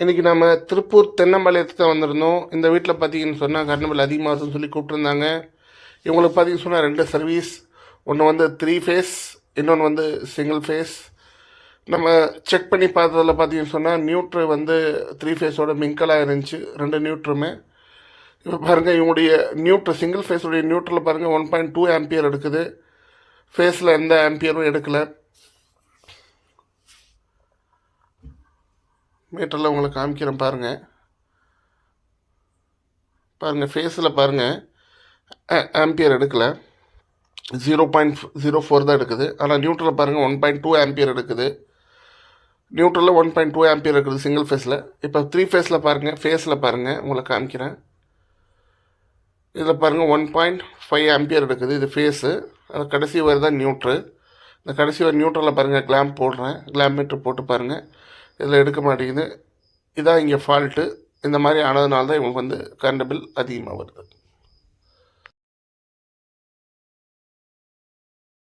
இன்றைக்கி நம்ம திருப்பூர் தென்னம்பாளையத்துக்கு தான் வந்திருந்தோம். இந்த வீட்டில் பார்த்தீங்கன்னு சொன்னால் கரண்ட் பில் அதிகமாக இருக்குன்னு சொல்லி கூப்பிட்ருந்தாங்க. இவங்களுக்கு பார்த்தீங்கன்னு சொன்னால் 2 சர்வீஸ். ஒன்று வந்து 3 ஃபேஸ், இன்னொன்று வந்து சிங்கிள் ஃபேஸ். நம்ம செக் பண்ணி பார்த்ததில் பார்த்தீங்கன்னு சொன்னால் நியூட்ரு வந்து 3 ஃபேஸோட மிங்கலாக இருந்துச்சு, 2 நியூட்ருமே. இப்போ பாருங்கள், இவங்களுடைய நியூட்ரு சிங்கிள் ஃபேஸுடைய நியூட்ரில் பாருங்கள் 1.2 ஆம்பியர் எடுக்குது. ஃபேஸில் எந்த ஆம்பியரும் எடுக்கலை. மீட்டரில் உங்களுக்கு காமிக்கிறேன் பாருங்கள். ஃபேஸில் பாருங்கள் ஆம்பியர் எடுக்கலை, 0.04 தான் எடுக்குது. ஆனால் நியூட்ரலில் பாருங்கள் 1.2 ஆம்பியர் எடுக்குது. நியூட்ரலில் 1.2 ஆம்பியர் இருக்குது சிங்கிள் ஃபேஸில். இப்போ 3 ஃபேஸில் பாருங்கள், ஃபேஸில் பாருங்கள் உங்களுக்கு காமிக்கிறேன். இதில் பாருங்கள் 1.5 ஆம்பியர் எடுக்குது, இது ஃபேஸு. அது கடைசி வரை தான் நியூட்ரு. இந்த கடைசி வரை நியூட்ரலில் பாருங்கள் கிளாம்ப் போடுறேன், கிளாம் மீட்ரு போட்டு பாருங்கள், இதில் எடுக்க மாட்டேங்குது. இதான் இங்கே ஃபால்ட்டு. இந்த மாதிரி ஆனதுனால தான் இவங்களுக்கு வந்து கரண்ட் பில் அதிகமாக வருது.